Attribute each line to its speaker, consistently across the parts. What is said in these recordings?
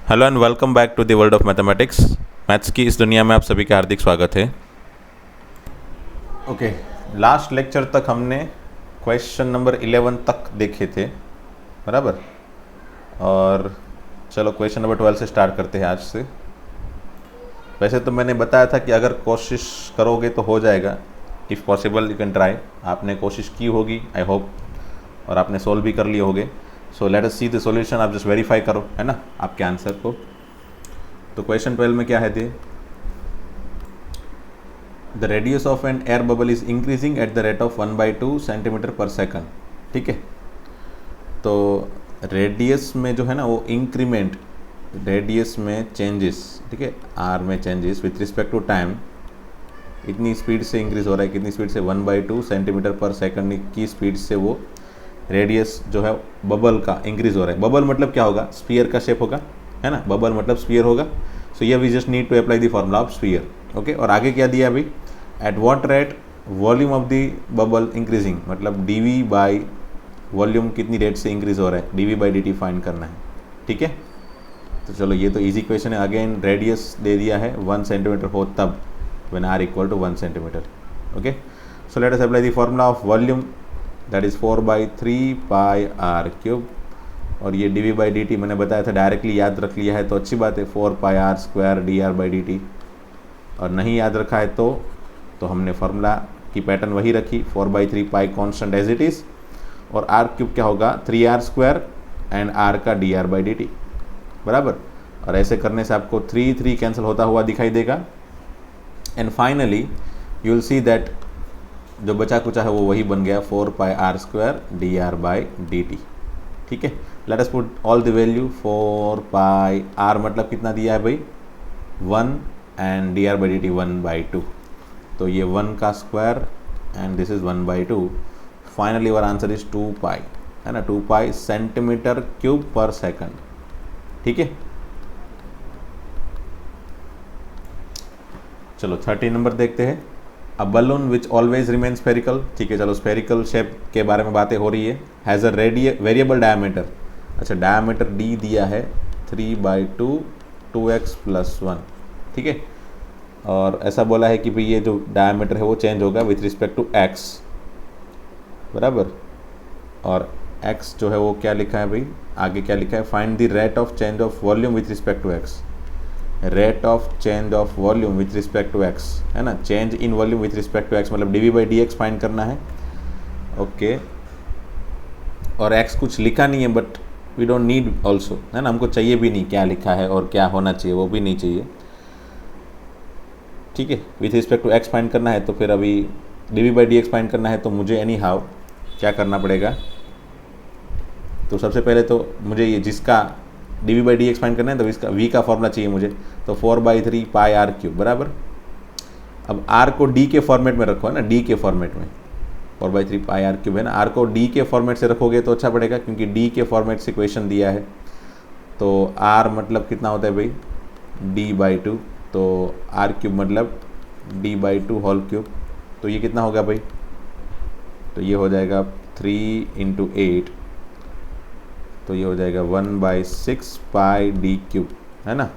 Speaker 1: Hello and welcome back to the world of mathematics. Maths की इस दुनिया में आप सभी का हार्दिक स्वागत है। ओके, लास्ट लेक्चर तक हमने क्वेश्चन नंबर 11 तक देखे थे, बराबर। और चलो क्वेश्चन नंबर 12 से स्टार्ट करते हैं आज से। वैसे तो मैंने बताया था कि अगर कोशिश करोगे तो हो जाएगा, if possible you can try. आपने कोशिश की होगी आई होप, और आपने सोल्व भी कर लिए होगे। सो let us see the solution. आप जस्ट वेरीफाई करो, है ना, आपके आंसर को। तो क्वेश्चन 12 में क्या है थे, the radius of an air bubble is increasing at the rate of 1/2 centimetre per second. ठीक है, तो रेडियस में जो है ना वो इंक्रीमेंट, रेडियस में चेंजेस, ठीक है, आर में changes with respect to time इतनी स्पीड से इंक्रीज हो रहा है। कितनी स्पीड से? 1/2 सेंटीमीटर पर सेकंड की स्पीड से वो रेडियस जो है बबल का इंक्रीज हो रहा है। बबल मतलब क्या होगा? स्फीयर का शेप होगा, है ना, बबल मतलब स्फीयर होगा। सो ये we just need to apply the formula of sphere. Okay, और आगे क्या दिया अभी? At what rate volume of the bubble increasing, मतलब डीवी बाई वॉल्यूम कितनी रेट से इंक्रीज हो रहा है, डीवी बाई डी फाइंड करना है। ठीक है, तो चलो ये तो इजी क्वेश्चन है। अगेन रेडियस दे दिया है 1 सेंटीमीटर हो तब, when R equal to 1 centimetre. Okay, so let us apply the formula of volume, that is 4/3 pi R cube. और ये D V by D T मैंने बताया था, डायरेक्टली याद रख लिया है तो अच्छी बात है, 4 pi R square D R by D T. और नहीं याद रखा है तो हमने फार्मूला की पैटर्न वही रखी, 4/3 pi constant as it is, और आर क्यूब क्या होगा? 3r स्क्वायर एंड आर का D R by D T, बराबर। और ऐसे करने से आपको 3 कैंसिल होता हुआ दिखाई देगा। And finally you will see that जो बचा कुचा है वो वही बन गया, 4 pi R square D R by D T. ठीक है, let us put all the value. 4 pi R मतलब कितना दिया है भाई? 1, and D R by D T 1/2। तो ये 1 का square and this is 1/2। Finally our answer is 2 pi, है ना, 2 पाई सेंटीमीटर क्यूब पर सेकंड। ठीक है, चलो 30 नंबर देखते हैं। A balloon which always remain spherical. ठीक है, चलो स्फेरिकल शेप के बारे में बातें हो रही है। Has a variable diameter. अच्छा, डायमीटर डी दिया है 3/2 2x + 1। ठीक है, और ऐसा बोला है कि भाई ये जो डायमीटर है वो चेंज होगा विथ रिस्पेक्ट टू x, बराबर। और x जो है वो क्या लिखा है भाई? आगे क्या लिखा है? Find the rate of change of volume with respect to x। Rate of change of volume with respect to x, है ना, change in volume with respect to x मतलब D V by D X find करना है। ओके, और x कुछ लिखा नहीं है but we don't need also, है ना, हमको चाहिए भी नहीं क्या लिखा है और क्या होना चाहिए वो भी नहीं चाहिए। ठीक है, with respect to x find करना है तो फिर अभी D V by D X find करना है तो मुझे एनी हाउ क्या करना पड़ेगा? तो सबसे पहले तो मुझे ये जिसका D V by D X find करना है तो इसका v का फॉर्मूला चाहिए मुझे, तो 4/3 पाई आर क्यूब, बराबर। अब r को d के फॉर्मेट में रखो, है ना, d के फॉर्मेट में 4/3 पाई आर क्यूब, है ना। r को d के फॉर्मेट से रखोगे तो अच्छा पड़ेगा क्योंकि d के फॉर्मेट से इक्वेशन दिया है। तो r मतलब कितना होता है भाई? d/2, तो r क्यूब मतलब d/2 होल क्यूब। तो ये कितना होगा भाई? तो ये हो जाएगा 3 × 8, तो ये हो जाएगा 1/6 पाई डी क्यूब, है ना।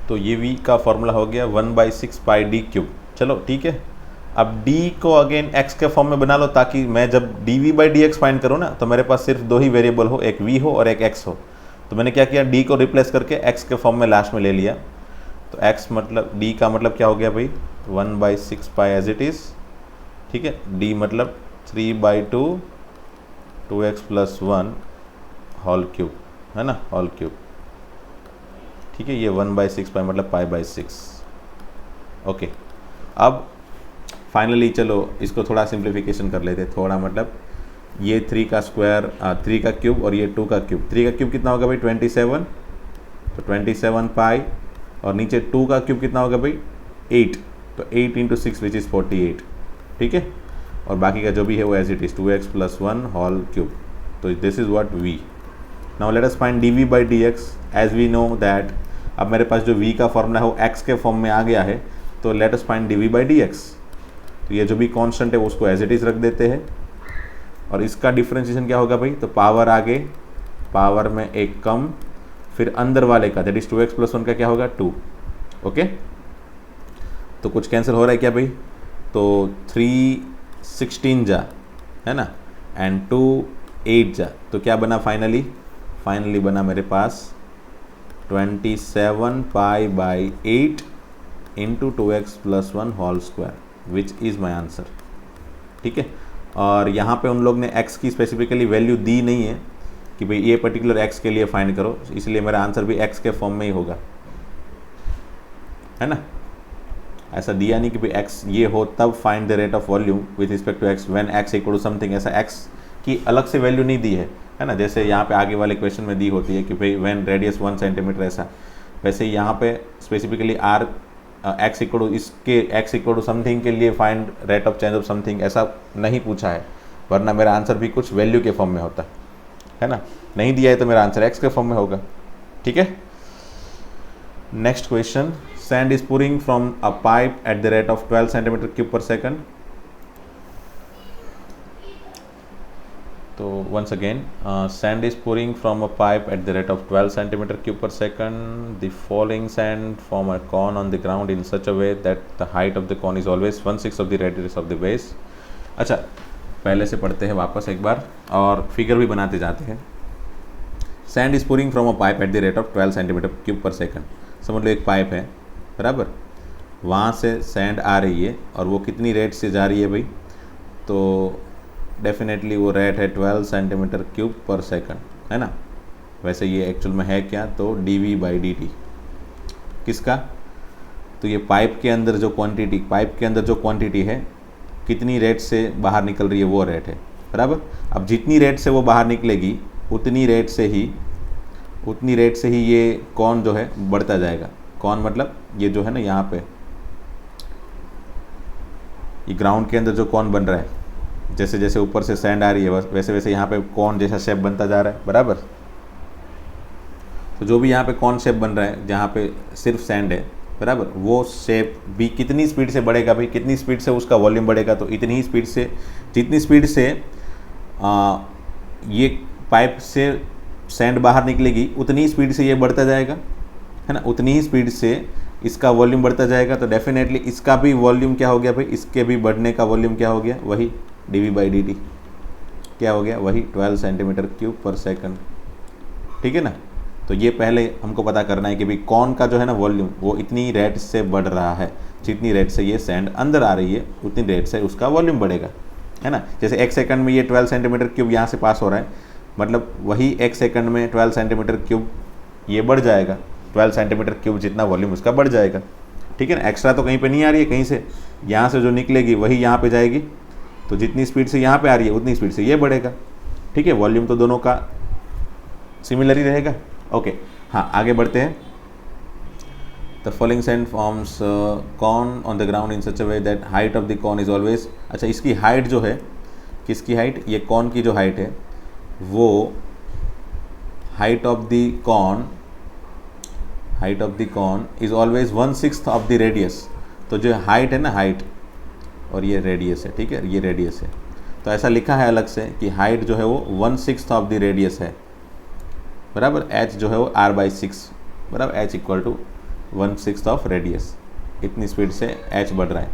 Speaker 1: तो ये v का फॉर्मूला हो गया 1/6 पाई डी क्यूब। चलो ठीक है, अब d को अगेन x के फॉर्म में बना लो ताकि मैं जब D V by D X find करूँ ना तो मेरे पास सिर्फ दो ही वेरिएबल हो, एक v हो और एक x हो। तो मैंने क्या किया? d को रिप्लेस करके x के फॉर्म में लास्ट में ले लिया। तो x मतलब d का मतलब क्या हो गया भाई? 1/6 पाई एज इट इज़। ठीक है, d मतलब 3/2 2x + 1 होल क्यूब, है ना, होल क्यूब। ठीक है, ये 1/6 पाई मतलब π/6। ओके, अब फाइनली चलो इसको थोड़ा सिंप्लीफिकेशन कर लेते, थोड़ा मतलब ये 3 का स्क्वायर 3 का क्यूब और ये 2 का क्यूब। 3 का क्यूब कितना होगा भाई? 27, तो 27 पाई, और नीचे 2 का क्यूब कितना होगा भाई? 8, तो 8 × 6 विच इज़ 48। ठीक है, और बाकी का जो भी है वो as it is 2x + 1 whole cube. तो this is what v। Now let us find dv by dx। As we know that अब मेरे पास जो v का फॉर्मूला है वो x के फॉर्म में आ गया है, तो late us find dv by dx। तो ये जो भी कांस्टेंट है उसको एज इट इज़ रख देते हैं। और इसका डिफ्रेंशिएशन क्या होगा भाई, तो पावर आगे, पावर में एक कम, फिर अंदर वाले का दैट इज 2x प्लस 1 का क्या होगा 2। ओके, तो कुछ कैंसिल हो रहा है क्या भाई, तो 3 16 जा है ना, एंड 2 8 जा, तो क्या बना फाइनली बना मेरे पास 27 pi by 8 into 2x plus 1 whole square which is my answer. ठीक है, और यहाँ पे उन लोग ने x की स्पेसिफिकली वैल्यू दी नहीं है कि भाई ये पर्टिकुलर x के लिए फाइंड करो, इसलिए मेरा आंसर भी x के फॉर्म में ही होगा, है ना। ऐसा दिया नहीं कि भाई x ये हो तब find the rate of volume with respect to x when x equal to something, ऐसा x की अलग से वैल्यू नहीं दी है ना, जैसे यहाँ पे आगे वाले क्वेश्चन में दी होती है कि भाई व्हेन रेडियस 1 सेंटीमीटर, ऐसा। वैसे यहाँ पे specifically r x equal to इसके x इक्वल टू समथिंग के लिए find rate of change of something ऐसा नहीं पूछा है, वरना मेरा आंसर भी कुछ वैल्यू के फॉर्म में होता है ना। नहीं दिया है तो मेरा आंसर x के फॉर्म में होगा। ठीक है, next question, sand is pouring from a pipe at the rate of 12 centimeter cube per second. So once again, sand is pouring from a pipe at the rate of 12 centimeter cube per second. The falling sand form a cone on the ground in such a way that the height of the cone is always 1/6 of the radius of the base. अच्छा, पहले से पढ़ते हैं वापस एक बार और figure भी बनाते जाते हैं। Sand is pouring from a pipe at the rate of 12 centimeter cube per second. समझ लो एक पाइप है, बराबर, वहाँ से सैंड आ रही है और वो कितनी रेट से जा रही है भाई, तो डेफिनेटली वो रेट है 12 सेंटीमीटर क्यूब पर सेकंड, है ना। वैसे ये एक्चुअल में है क्या, तो dv/dt किसका, तो ये पाइप के अंदर जो क्वांटिटी है कितनी रेट से बाहर निकल रही है वो रेट है, बराबर। अब जितनी रेट से वो बाहर निकलेगी उतनी रेट से ही ये कौन जो है बढ़ता जाएगा। कौन मतलब ये जो है ना, यहाँ पे ये ग्राउंड के अंदर जो कौन बन रहा है, जैसे जैसे ऊपर से सैंड आ रही है वैसे वैसे यहाँ पे कौन जैसा शेप बनता जा रहा है, बराबर। तो जो भी यहाँ पे कौन शेप बन रहा है जहाँ पे सिर्फ सैंड है, बराबर, वो शेप भी कितनी स्पीड से बढ़ेगा भाई, कितनी स्पीड से उसका वॉल्यूम बढ़ेगा, तो इतनी ही स्पीड से, जितनी स्पीड से ये पाइप से सैंड बाहर निकलेगी उतनी ही स्पीड से ये बढ़ता जाएगा, है ना, उतनी ही स्पीड से इसका वॉल्यूम बढ़ता जाएगा। तो डेफिनेटली इसका भी वॉल्यूम क्या हो गया भाई, इसके भी बढ़ने का वॉल्यूम क्या हो गया, वही dv/dt क्या हो गया, वही 12 सेंटीमीटर क्यूब पर सेकंड। ठीक है ना, तो ये पहले हमको पता करना है कि भाई कौन का जो है ना वॉल्यूम वो इतनी रेट से बढ़ रहा है, जितनी रेट से ये सैंड अंदर आ रही है उतनी रेट से उसका वॉल्यूम बढ़ेगा, है ना। जैसे एक सेकंड में ये 12 सेंटीमीटर क्यूब यहाँ से पास हो रहा है, मतलब वही एक सेकंड में 12 सेंटीमीटर क्यूब ये बढ़ जाएगा, 12 सेंटीमीटर क्यूब जितना वॉल्यूम उसका बढ़ जाएगा। ठीक है ना, एक्स्ट्रा तो कहीं पे नहीं आ रही है, कहीं से यहाँ से जो निकलेगी वही यहाँ पे जाएगी, तो जितनी स्पीड से यहाँ पे आ रही है उतनी स्पीड से ये बढ़ेगा। ठीक है, वॉल्यूम तो दोनों का सिमिलर ही रहेगा। ओके, हाँ आगे बढ़ते हैं। The following sand forms cone on the ground in such a way that height of the cone is always, अच्छा इसकी हाइट जो है, किसकी हाइट, ये कॉन की जो हाइट है वो height of the cone is always 1/6 of the radius. तो जो हाइट है ना, हाइट और ये रेडियस है, ठीक है, ये रेडियस है, तो ऐसा लिखा है अलग से कि हाइट जो है वो 1/6 ऑफ द रेडियस है, बराबर। h जो है वो r/6, बराबर, h equal to 1/6 of radius, इतनी स्पीड से h बढ़ रहा है।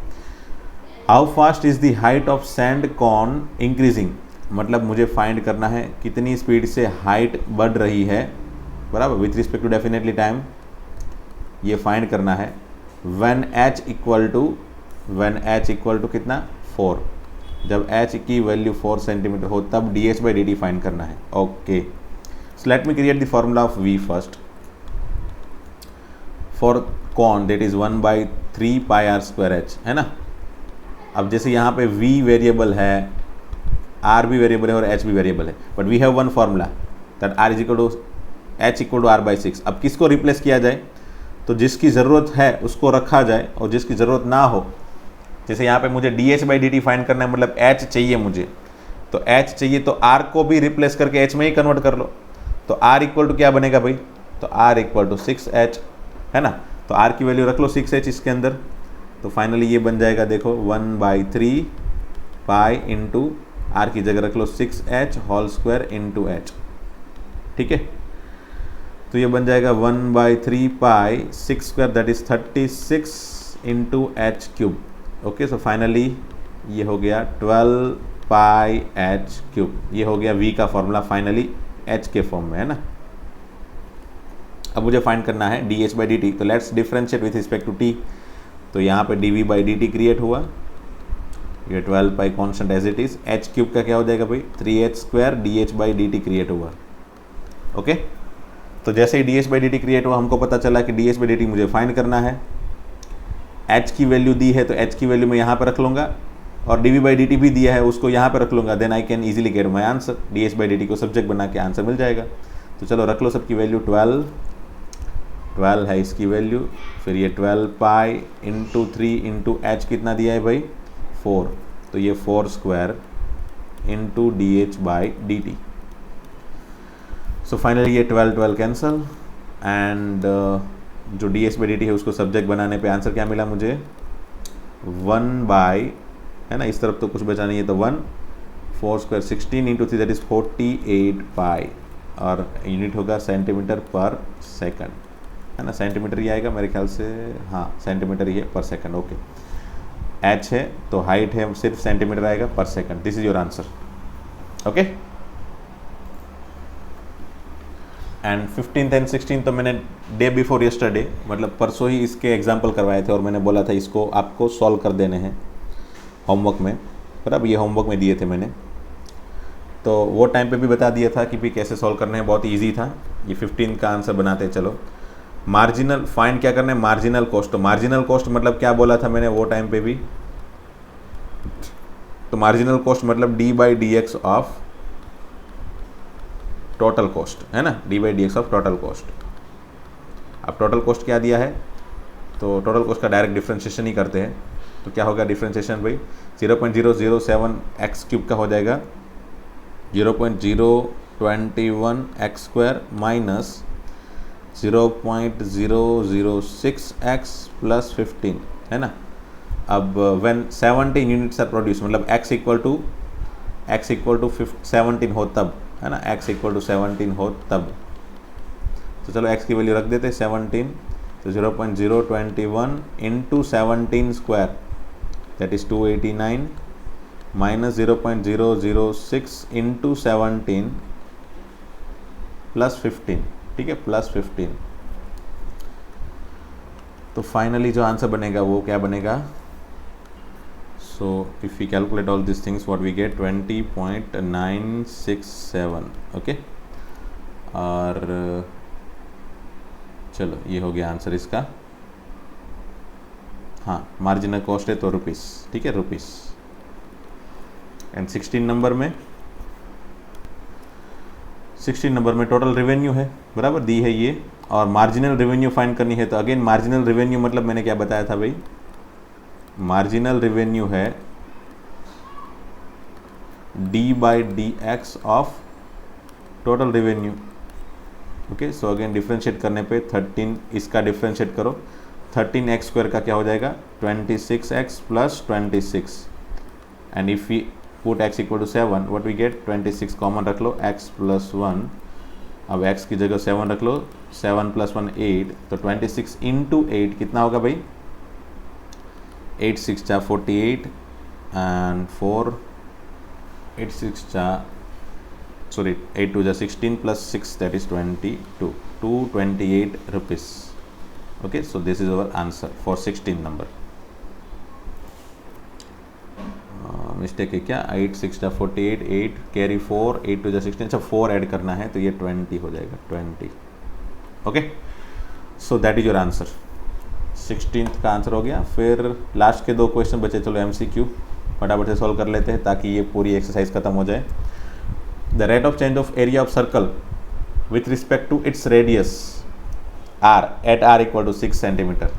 Speaker 1: How fast is the height of sand cone increasing, मतलब मुझे फाइंड करना है कितनी स्पीड से हाइट बढ़ रही है, बराबर, with respect to definitely time, ये फाइंड करना है। व्हेन h इक्वल टू कितना, 4, जब h की वैल्यू 4 सेंटीमीटर हो तब dh/dt फाइंड करना है। Okay, so let me create the formula of v first for cone that is 1/3 pi r² h, है ना। अब जैसे यहाँ पे v वेरिएबल है, r भी वेरिएबल है और h भी वेरिएबल है, but we have one formula that r is equal to h equal to r/6। अब किसको रिप्लेस किया जाए, तो जिसकी ज़रूरत है उसको रखा जाए और जिसकी ज़रूरत ना हो, जैसे यहाँ पे मुझे dh/dt फाइंड करना है, मतलब h चाहिए मुझे, तो h चाहिए तो r को भी रिप्लेस करके h में ही कन्वर्ट कर लो, तो r इक्वल टू क्या बनेगा भाई, तो r इक्वल टू 6h, है ना। तो r की वैल्यू रख लो 6h इसके अंदर, तो फाइनली ये बन जाएगा, देखो 1/3 पाई इंटू आर की जगह रख लो 6h whole square into H, ठीक है। तो ये बन जाएगा 1/3 pi 6 square that is 36 into H cube. Okay, so finally ये हो गया 12 पाई एच क्यूब। ये हो गया v का फॉर्मूला फाइनली h के फॉर्म में, है ना। अब मुझे फाइंड करना है dh/dt, तो let's differentiate with respect to t। तो यहाँ पे dv/dt क्रिएट हुआ, ये 12 pi constant as it is, H cube का क्या हो जाएगा भाई 3h स्क्वायर dh/dt क्रिएट हुआ। ओके, तो जैसे ही dh/dt क्रिएट हुआ हमको पता चला कि dh/dt मुझे फाइंड करना है। h की वैल्यू दी है तो h की वैल्यू मैं यहाँ पर रख लूँगा, और dv/dt भी दिया है उसको यहाँ पर रख लूँगा, then I can easily get my answer. dh/dt को सब्जेक्ट बना के आंसर मिल जाएगा। तो चलो रख लो सबकी वैल्यू, 12 है इसकी वैल्यू, फिर ये 12 पाई इंटू 3 इंटू एच कितना दिया है भाई 4, तो ये 4 स्क्वायर इंटू dh/dt। सो फाइनली ये 12 कैंसल, एंड जो dh/dt है उसको सब्जेक्ट बनाने पे आंसर क्या मिला मुझे 1 बाई, है ना, इस तरफ तो कुछ बचा नहीं है, तो 1 4 स्क्वायर 16 इंटू 3 दैट इज 48 पाई, और यूनिट होगा सेंटीमीटर पर सेकंड, है ना। सेंटीमीटर ही आएगा मेरे ख्याल से, हाँ सेंटीमीटर ही है पर सेकंड। ओके, h है तो हाइट है सिर्फ सेंटीमीटर आएगा पर second. This is your answer. Okay, and 15th and 16th तो मैंने डे बिफोर यस्टरडे, मतलब परसों ही इसके एग्जाम्पल करवाए थे, और मैंने बोला था इसको आपको सॉल्व कर देने हैं होमवर्क में, पर अब ये होमवर्क में दिए थे मैंने, तो वो टाइम पे भी बता दिया था कि भी कैसे सॉल्व करने हैं, बहुत इजी था। ये 15 का आंसर बनाते हैं। चलो, मार्जिनल फाइंड क्या करना है, मार्जिनल कॉस्ट। तो मार्जिनल कॉस्ट मतलब क्या बोला था मैंने वो टाइम पे भी, तो मार्जिनल कॉस्ट मतलब d/dx ऑफ टोटल कॉस्ट, है ना, d/dx ऑफ टोटल कॉस्ट। अब टोटल कॉस्ट क्या दिया है, तो टोटल कॉस्ट का डायरेक्ट डिफ्रेंशिएशन ही करते हैं। तो क्या होगा डिफ्रेंशिएशन भाई, 0.007 एक्स क्यूब का हो जाएगा 0.021 x square minus 0.006 x plus 15, है ना। अब व्हेन 17 यूनिट्स आर प्रोड्यूस, मतलब x इक्वल टू 17 हो तब, है ना, x इक्वल टू 17 हो तब। तो चलो x की वैल्यू रख देते 17, तो 0.021 into 17 square that is 289 minus 0.006 into 17 plus 15, ठीक है, प्लस 15। तो फाइनली जो आंसर बनेगा वो क्या बनेगा, so if we calculate all this things what we get 20.967। Okay, और चलो ये हो गया आंसर इसका। हाँ, मार्जिनल कॉस्ट है तो रुपीस, ठीक है, रुपीस। एंड 16 नंबर में टोटल रेवेन्यू है, बराबर दी है ये, और मार्जिनल रेवेन्यू फाइंड करनी है। तो अगेन मार्जिनल रेवेन्यू मतलब मैंने क्या बताया था भाई, मार्जिनल रेवेन्यू है d/dx of total revenue. Okay, so again differentiate करने पे 13, इसका डिफ्रेंशिएट करो, 13x स्क्वायर का क्या हो जाएगा 26x plus 26, and if we put x equal to 7 what we get 26 common रख लो, x प्लस 1, अब x की जगह 7 रख लो, 7 प्लस 1 8, तो 26 इंटू 8 कितना होगा भाई 8 6 जा 48 एंड 4 8 6 जा sorry 8 2 जा 16 plus 6 that is 22, 228 rupees. Okay, so this is our answer for 16 number. Mistake है क्या, 8 6 जा 48, 8 कैरी 4, 8 2 जा 16, अच्छा 4 ऐड करना है तो ये 20 हो जाएगा 20। Okay, so that is your answer. 16th का आंसर हो गया। फिर लास्ट के 2 क्वेश्चन बचे, चलो MCQ फटाफट से सॉल्व कर लेते हैं ताकि ये पूरी एक्सरसाइज खत्म हो जाए। The rate of change of area of circle with respect to its radius r at r equal to 6 centimeter.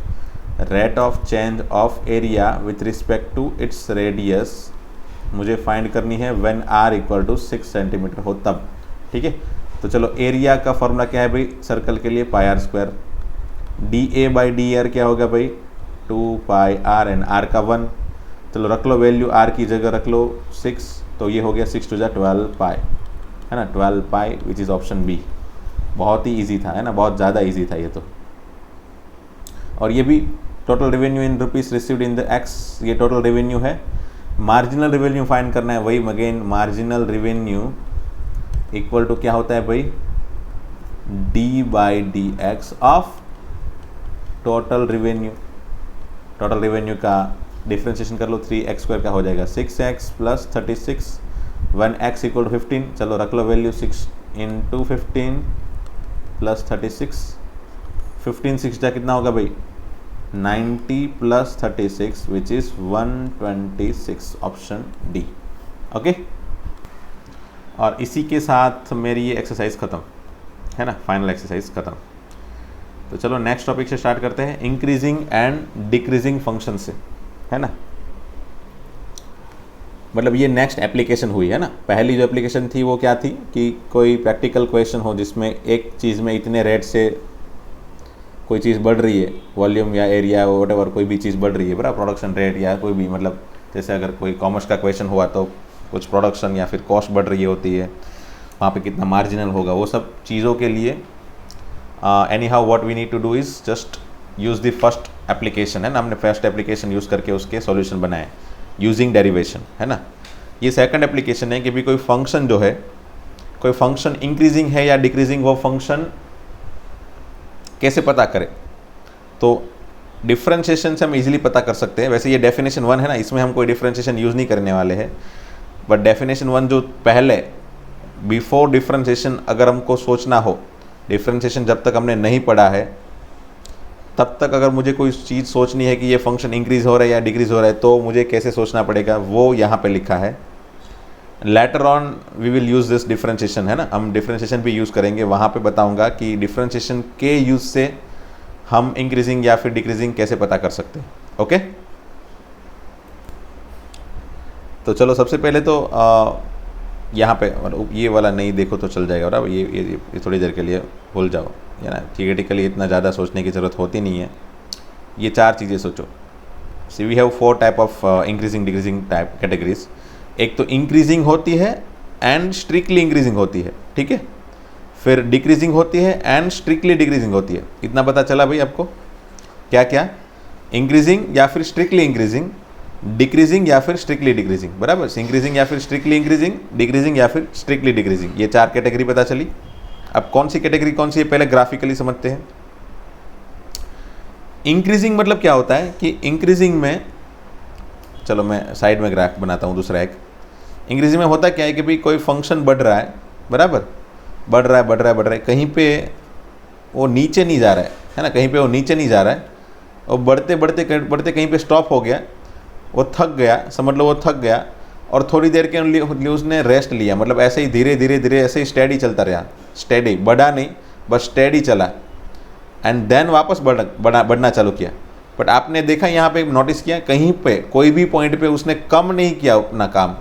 Speaker 1: Rate of change of area with respect to its radius मुझे फाइंड करनी है when r equal to 6 centimetre हो तब, ठीक है। तो चलो area का फॉर्मूला क्या है भाई सर्कल के लिए, पाई आर स्क्वायर। DA/dr क्या होगा भाई 2 पाई r, एंड r का 1। चलो रख लो वैल्यू, r की जगह रख लो 6, तो तो ये हो गया 6 टू 12 पाई, है ना, 12 पाई विच इज़ ऑप्शन बी। बहुत ही ईजी था, है ना, बहुत ज़्यादा ईजी था ये तो। और ये भी total revenue in rupees received in the X, ये टोटल रेवेन्यू है। मार्जिनल रेवेन्यू फाइंड करना है, वही again marginal revenue equal to क्या होता है भाई, D by D X of total revenue. Total revenue का डिफ्रेंशिएशन कर लो, 3x² का हो जाएगा 6x plus 36 one x equal to 15। चलो रख लो वैल्यू, 6 इंटू 15 प्लस 36, 15 6 जा कितना होगा भाई 90 plus 36 which is 126, option D. Okay, और इसी के साथ मेरी ये एक्सरसाइज ख़त्म, है ना, फाइनल एक्सरसाइज ख़त्म। तो चलो नेक्स्ट टॉपिक से स्टार्ट करते हैं, इंक्रीजिंग एंड डिक्रीजिंग फंक्शन से, है ना। मतलब ये नेक्स्ट एप्लीकेशन हुई, है ना। पहली जो एप्लीकेशन थी वो क्या थी कि कोई प्रैक्टिकल क्वेश्चन हो जिसमें एक चीज़ में इतने रेट से कोई चीज़ बढ़ रही है, वॉल्यूम या एरिया वॉटेवर कोई भी चीज़ बढ़ रही है, बराबर, प्रोडक्शन रेट या कोई भी, मतलब जैसे अगर कोई कॉमर्स का क्वेश्चन हुआ तो कुछ प्रोडक्शन या फिर कॉस्ट बढ़ रही होती है, वहाँ पे कितना मार्जिनल होगा, वो सब चीज़ों के लिए anyhow what we need to do is just use the first application, है ना। हमने फर्स्ट एप्लीकेशन यूज़ करके उसके सॉल्यूशन बनाए यूजिंग डेरिवेशन, है ना। ये सेकंड एप्लीकेशन है कि भी कोई फंक्शन जो है, कोई फंक्शन इंक्रीजिंग है या डिक्रीजिंग, वो फंक्शन कैसे पता करें। तो डिफ्रेंशिएशन से हम इजीली पता कर सकते हैं। वैसे ये डेफिनेशन 1 है ना, इसमें हम कोई डिफ्रेंशिएशन यूज़ नहीं करने वाले हैं, बट डेफिनेशन 1 जो पहले बिफोर डिफ्रेंशिएशन अगर हमको सोचना हो, डिफ्रेंशिएशन जब तक हमने नहीं पढ़ा है तब तक अगर मुझे कोई चीज़ सोचनी है कि ये फंक्शन इंक्रीज़ हो रहा है या डिक्रीज़ हो रहा है, तो मुझे कैसे सोचना पड़ेगा, वो यहाँ पे लिखा है। Later on we will use this differentiation, है ना, हम डिफ्रेंशिएशन भी यूज़ करेंगे, वहाँ पे बताऊँगा कि डिफ्रेंशिएशन के यूज़ से हम इंक्रीजिंग या फिर डिक्रीजिंग कैसे पता कर सकते हैं। ओके, तो चलो सबसे पहले तो यहाँ पे ये वाला नहीं देखो तो चल जाएगा, बराबर। ये थोड़ी देर के लिए भूल जाओ, है ना, थियोरेटिकली इतना ज़्यादा सोचने की ज़रूरत होती नहीं है। ये 4 चीज़ें सोचो। See we have 4 type of increasing decreasing type categories. एक तो इंक्रीजिंग होती है एंड स्ट्रिक्टली इंक्रीजिंग होती है, ठीक है। फिर डिक्रीजिंग होती है एंड स्ट्रिक्टली डिक्रीजिंग होती है। इतना पता चला भाई आपको, क्या क्या, इंक्रीजिंग या फिर स्ट्रिक्टली इंक्रीजिंग, डिक्रीजिंग या फिर स्ट्रिक्टली डिक्रीजिंग, बराबर। इंक्रीजिंग या फिर स्ट्रिक्टली इंक्रीजिंग, डिक्रीजिंग या फिर स्ट्रिक्टली डिक्रीजिंग, ये 4 कैटेगरी पता चली। अब कौन सी कैटेगरी कौन सी है, पहले ग्राफिकली समझते हैं। इंक्रीजिंग मतलब क्या होता है कि इंक्रीजिंग में, चलो मैं साइड में ग्राफ बनाता हूँ दूसरा एक। इंक्रीजिंग में होता क्या है कि भाई कोई फंक्शन बढ़ रहा है, बराबर, बढ़ रहा है बढ़ रहा है बढ़ रहा है, कहीं पे वो नीचे नहीं जा रहा है ना, कहीं पे वो नीचे नहीं जा रहा है, और बढ़ते बढ़ते बढ़ते कहीं पे स्टॉप हो गया, वो थक गया, समझ लो वो थक गया, और थोड़ी देर के लिए उसने रेस्ट लिया, मतलब ऐसे ही धीरे धीरे धीरे ऐसे ही स्टेडी चलता रहा, स्टेडी, बढ़ा नहीं बस स्टेडी चला, एंड देन वापस बढ़ना चालू किया। बट आपने देखा यहाँ पे नोटिस किया, कहीं पे कोई भी पॉइंट पे उसने कम नहीं किया अपना काम,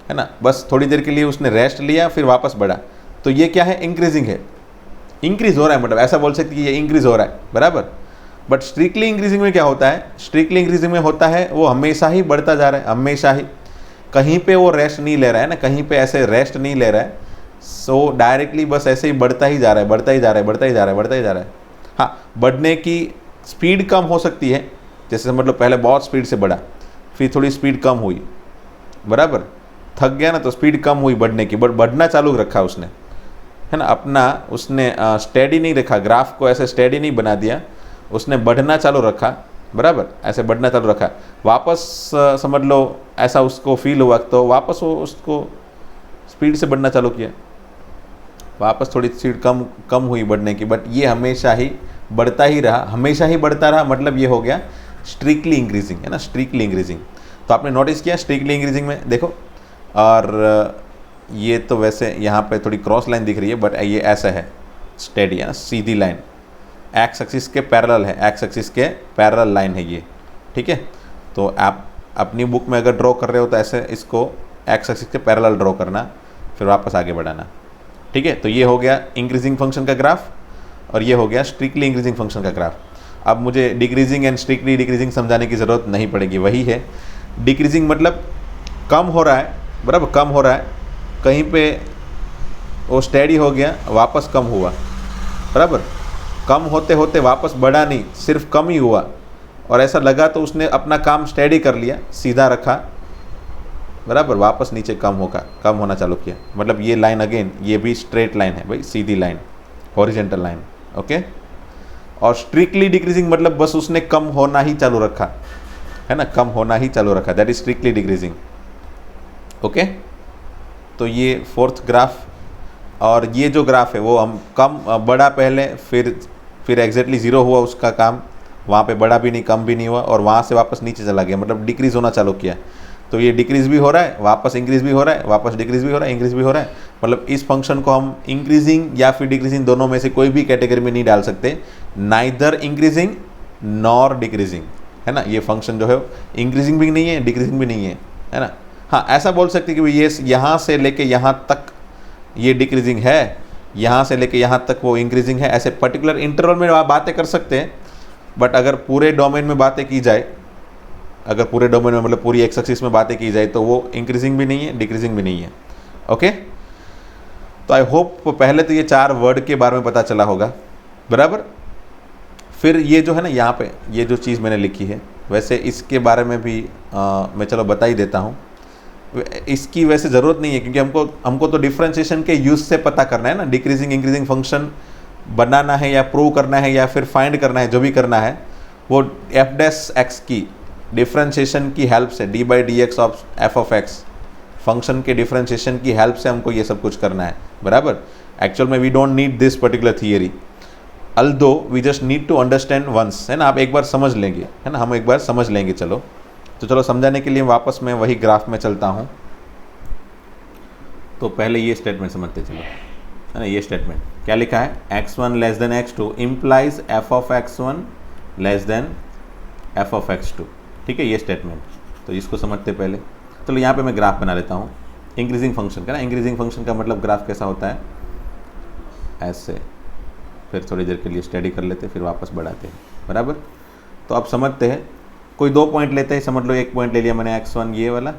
Speaker 1: है ना, बस थोड़ी देर के लिए उसने रेस्ट लिया फिर वापस बढ़ा। तो ये क्या है, इंक्रीजिंग है, इंक्रीज हो रहा है, मतलब ऐसा बोल सकते कि ये इंक्रीज हो रहा है, बराबर। बट स्ट्रिक्टली इंक्रीजिंग में क्या होता है, स्ट्रिक्टली इंक्रीजिंग में होता है वो हमेशा ही बढ़ता जा रहा है, हमेशा ही, कहीं पे वो रेस्ट नहीं ले रहा है ना, कहीं पे ऐसे रेस्ट नहीं ले रहा है, सो डायरेक्टली बस ऐसे ही बढ़ता ही जा रहा है, बढ़ता ही जा रहा है, बढ़ता ही जा रहा है, बढ़ता ही जा रहा है। हाँ, बढ़ने की स्पीड कम हो सकती है, जैसे समझ लो पहले बहुत स्पीड से बढ़ा, फिर थोड़ी स्पीड कम हुई, बराबर, थक गया ना तो स्पीड कम हुई बढ़ने की, बट बढ़ना चालू रखा उसने, है ना, अपना उसने स्टेडी नहीं रखा, ग्राफ को ऐसे स्टेडी नहीं बना दिया, उसने बढ़ना चालू रखा, बराबर, ऐसे बढ़ना चालू रखा। वापस समझ लो ऐसा उसको फील हुआ तो वापस वो उसको स्पीड से बढ़ना चालू किया, वापस थोड़ी स्पीड कम हुई बढ़ने की, बट ये हमेशा ही बढ़ता ही रहा, हमेशा ही बढ़ता रहा, मतलब ये हो गया स्ट्रिक्टली इंक्रीजिंग, है ना, स्ट्रिक्टली इंक्रीजिंग। तो आपने नोटिस किया स्ट्रिक्टली इंक्रीजिंग में देखो, और ये तो वैसे यहाँ पे थोड़ी क्रॉस लाइन दिख रही है, बट ये ऐसा है स्टेडी, है ना, सीधी लाइन, एक्स एक्सिस के पैरेलल है, एक्स एक्सिस के पैरेलल लाइन है ये, ठीक है। तो आप अपनी बुक में अगर ड्रॉ कर रहे हो तो ऐसे इसको एक्स एक्सिस के पैरेलल ड्रॉ करना, फिर वापस आगे बढ़ाना, ठीक है। तो ये हो गया इंक्रीजिंग फंक्शन का ग्राफ, और ये हो गया स्ट्रिक्टली इंक्रीजिंग फंक्शन का ग्राफ। अब मुझे डिक्रीजिंग एंड स्ट्रिक्टली डिक्रीजिंग समझाने की ज़रूरत नहीं पड़ेगी, वही है। डिक्रीजिंग मतलब कम हो रहा है बराबर, कम हो रहा है, कहीं पे वो स्टेडी हो गया, वापस कम हुआ, बराबर, कम होते होते वापस बढ़ा नहीं, सिर्फ कम ही हुआ, और ऐसा लगा तो उसने अपना काम स्टेडी कर लिया, सीधा रखा, बराबर, वापस नीचे कम होना चालू किया। मतलब ये लाइन अगेन, ये भी स्ट्रेट लाइन है भाई, सीधी लाइन, हॉरिजेंटल लाइन, ओके। और स्ट्रिक्टली डिक्रीजिंग मतलब बस उसने कम होना ही चालू रखा, है ना, कम होना ही चालू रखा, that is strictly decreasing, okay. तो ये फोर्थ ग्राफ, और ये जो ग्राफ है वो हम कम बढ़ा पहले, फिर एग्जैक्टली ज़ीरो हुआ उसका काम, वहाँ पे बढ़ा भी नहीं, कम भी नहीं हुआ, और वहाँ से वापस नीचे चला गया, मतलब डिक्रीज़ होना चालू किया। तो ये डिक्रीज़ भी हो रहा है, वापस इंक्रीज़ भी हो रहा है, वापस डिक्रीज़ भी हो रहा है, इंक्रीज़ भी हो रहा है। मतलब इस फंक्शन को हम इंक्रीजिंग या फिर डिक्रीजिंग दोनों में से कोई भी कैटेगरी में नहीं डाल सकते, नाइदर इंक्रीजिंग नॉर डिक्रीजिंग, है ना। ये फंक्शन जो है इंक्रीजिंग भी नहीं है, डिक्रीजिंग भी नहीं है ना। हाँ, ऐसा बोल सकते कि ये यहाँ से लेके यहाँ तक ये डिक्रीजिंग है, यहाँ से लेके यहाँ तक वो इंक्रीजिंग है, ऐसे पर्टिकुलर इंटरवल में आप बातें कर सकते हैं। बट अगर पूरे डोमेन में बातें की जाए, अगर पूरे डोमेन में मतलब पूरी एक्स एक्सिस में बातें की जाए, तो वो इंक्रीजिंग भी नहीं है, डिक्रीजिंग भी नहीं है, ओके। तो आई होप पहले तो ये 4 वर्ड के बारे में पता चला होगा, बराबर। फिर ये जो है ना, यहाँ पे ये जो चीज़ मैंने लिखी है, वैसे इसके बारे में भी मैं चलो बता ही देता हूँ। इसकी वैसे ज़रूरत नहीं है, क्योंकि हमको तो डिफ्रेंशिएशन के यूज़ से पता करना है ना, डिक्रीजिंग इंक्रीजिंग फंक्शन बनाना है या प्रूव करना है या फिर फाइंड करना है, जो भी करना है वो एफ डैश एक्स की डिफ्रेंशिएशन की हेल्प से, D by D X of F of x function के डिफ्रेंशिएशन की हेल्प से हमको ये सब कुछ करना है, बराबर। एक्चुअल में we don't need this particular theory, although we just need to understand once, है ना। आप एक बार समझ लेंगे, है ना, हम एक बार समझ लेंगे। चलो तो चलो समझाने के लिए वापस मैं वही ग्राफ में चलता हूँ। तो पहले ये स्टेटमेंट समझते चलो, है ना। ये स्टेटमेंट क्या लिखा है, x1 less than x2 implies f of x1 less than f of x2, ठीक है, ये स्टेटमेंट। तो इसको समझते पहले। चलो यहाँ पे मैं ग्राफ बना लेता हूँ इंक्रीजिंग फंक्शन का ना। इंक्रीजिंग फंक्शन का मतलब ग्राफ कैसा होता है, ऐसे, फिर थोड़ी देर के लिए स्टडी कर लेते, फिर वापस बढ़ाते हैं, बराबर। तो आप समझते हैं, कोई 2 पॉइंट लेते हैं, समझ लो 1 पॉइंट ले लिया मैंने x1 ये वाला,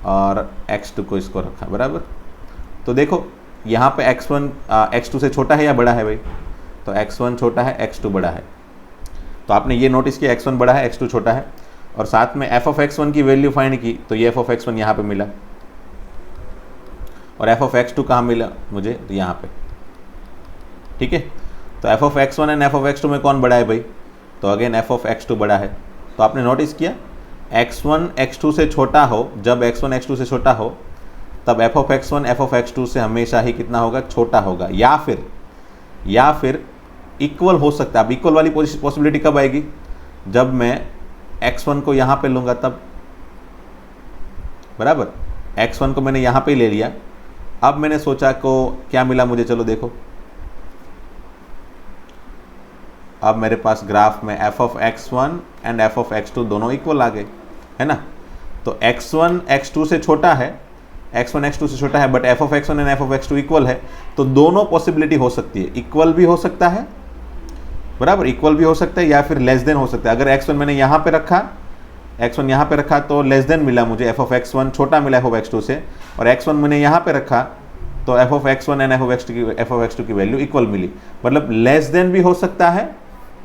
Speaker 1: और x2 को इसको रखा, बराबर। तो देखो यहाँ पे x1 x2 से छोटा है या बड़ा है भाई, तो x1 छोटा है, x2 बड़ा है। तो आपने ये नोटिस किया x1 बड़ा है, x2 छोटा है, और साथ में f ऑफ x1 की वैल्यू फाइंड की, तो ये f ऑफ x1 यहाँ पे मिला, और f ऑफ x2 कहाँ मिला मुझे, तो यहाँ पे, ठीक है। तो f of x1 and f of x2 में कौन बड़ा है भाई, तो अगेन f ऑफ x2 बड़ा है। तो आपने नोटिस किया x1 x2 से छोटा हो, जब x1 x2 से छोटा हो तब f of x1 f of x2 से हमेशा ही कितना होगा, छोटा होगा, या फिर इक्वल हो सकता है। अब इक्वल वाली पॉसिबिलिटी कब आएगी, जब मैं x1 को यहाँ पे लूँगा तब, बराबर। x1 को मैंने यहाँ पे ले लिया, अब मैंने सोचा को क्या मिला मुझे, चलो देखो, अब मेरे पास ग्राफ में f of x1 and f of x2 दोनों इक्वल आ गए, है ना। तो x1 x2 से छोटा है, x1 x2 से छोटा है, but f of x1 and f of x2 equal है। तो दोनों पॉसिबिलिटी हो सकती है, इक्वल भी हो सकता है, बराबर, इक्वल भी हो सकता है, या फिर लेस देन हो सकता है। अगर x1 मैंने यहाँ पे रखा, x1 यहाँ पे रखा तो लेस देन मिला मुझे, f ऑफ x1 छोटा मिला f ऑफ x2 से, और x1 मैंने यहाँ पे रखा तो f of x1 and f of x2 की वैल्यू इक्वल मिली। मतलब लेस देन भी हो सकता है,